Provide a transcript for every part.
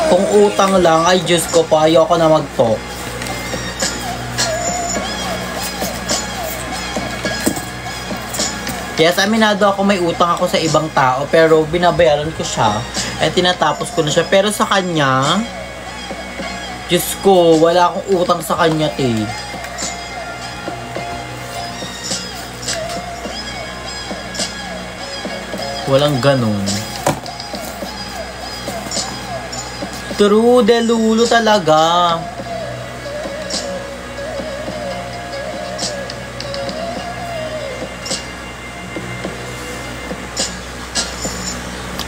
Kung utang lang, ay Diyos ko po, ayoko na mag-talk. Yes, aminado ako may utang ako sa ibang tao, pero binabayaran ko siya. At tinatapos ko na siya. Pero sa kanya, Diyos ko, wala akong utang sa kanya, te. Walang ganun. True, delulu talaga.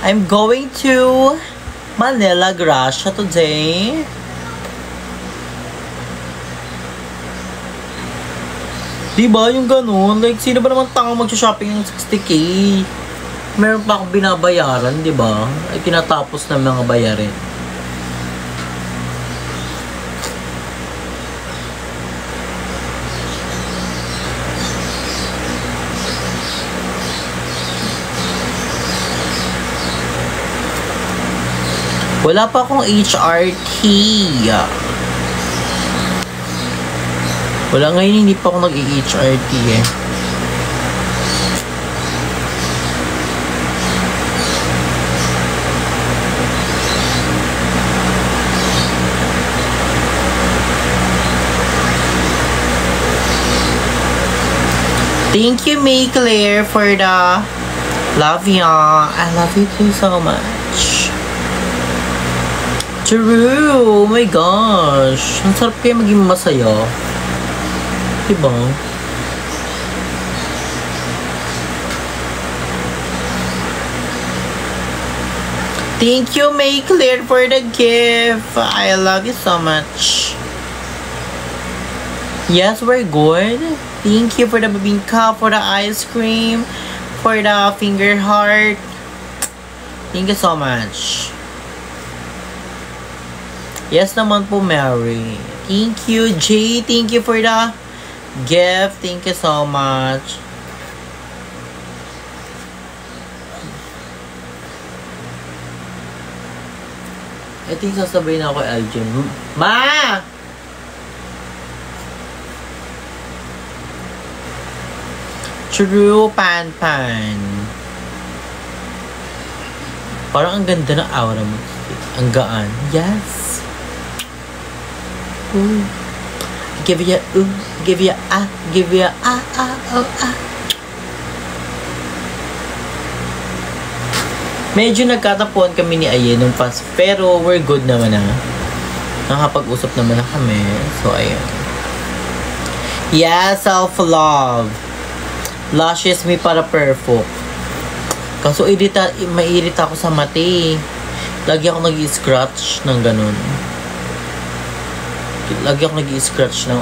I'm going to Manila, Gracia today. Diba yung ganun? Like, sino ba naman tanga mag-shopping ng 60K? Meron pa akong binabayaran, diba? Ay, tinatapos na mga bayarin. Wala pa akong HRT. Wala ngayon, hindi pa ako nag-HRT eh. Thank you, May Claire, for the love ya. I love you too so much. True! Oh my gosh! Ang sarap kayo maging masaya. Diba? Thank you, May Claire, for the gift. I love you so much. Yes, we're good. Thank you for the bibingka, for the ice cream, for the finger heart. Thank you so much. Yes naman po, Mary. Thank you, Jay. Thank you for the gift. Thank you so much. I think sasabihin ako kay Aljen. Ma! True, Pan Pan. Parang ang ganda ng aura mo. Ang gaan. Yes. Ooh. Give you give you give you oh. Medyo nagkatapuan kami ni Aye nung past, pero we're good naman na. Nakapag-usap naman na kami. So ayun. Yeah, self-love. Lashes me para perfect. Kaso maiirita ako sa mati. Lagi ako nag-i-scratch ng ganun. Lagi ako nag-i-scratch ng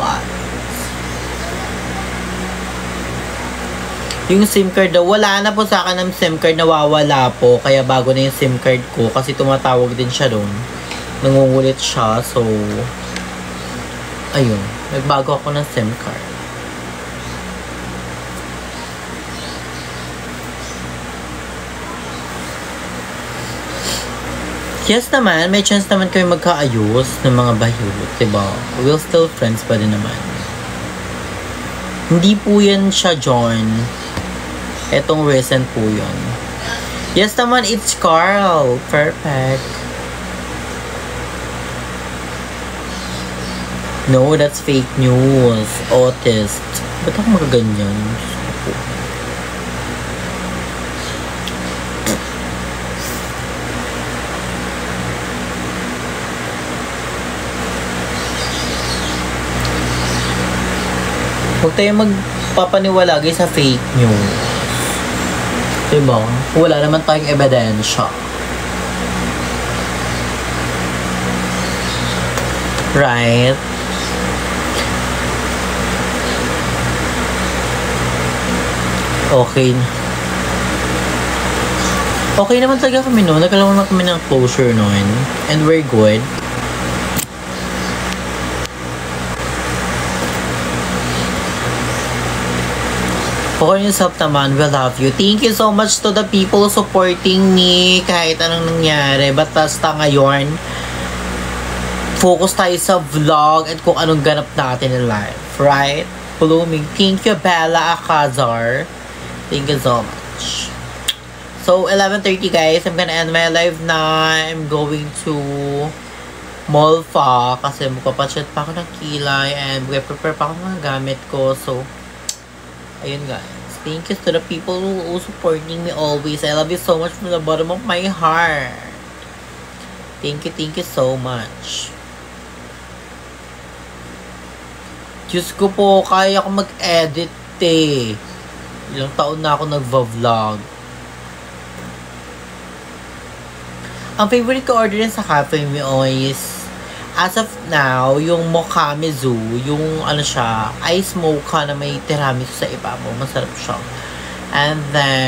yung SIM card daw, wala na po sa akin ng SIM card, nawawala po. Kaya bago na yung SIM card ko. Kasi tumatawag din siya doon. Nangungulit siya. So, ayun. Nagbago ako ng SIM card. Yes naman, may chance naman kami magkaayos ng mga bahiyot, diba? We'll still friends pa din naman. Hindi po yan siya, John. Etong recent po yun. Yes naman, it's Carl. Perfect. No, that's fake news. Autist. Ba't ako magaganyan? Huwag tayo magpapaniwala sa fake news. Diba? Wala naman tayong ebidensya. Right? Okay. Okay naman talaga kami noon. Nagkaroon na kami ng closure noon. And we're good. For yourself naman, we love you. Thank you so much to the people supporting me kahit anong nangyari. Basta ngayon, focus tayo sa vlog at kung anong ganap natin in life. Right? Blooming. Thank you, Bella Akazar. Thank you so much. So, 11:30 guys. I'm gonna end my live na. I'm going to mall pa kasi magpapachat pa ako ng kilay and prepare pa ako ng mga gamit ko. So, ayun guys. Thank you to the people who supporting me always. I love you so much from the bottom of my heart. Thank you so much. Diyos ko po, kaya ko mag-edit eh. Ilang taon na ako nagva-vlog. Ang favorite ko order sa Cafe Mio is, as of now, yung Mochamizu, yung ano siya, ice mocha na may tiramisu sa ibabaw. Masarap siya. And then,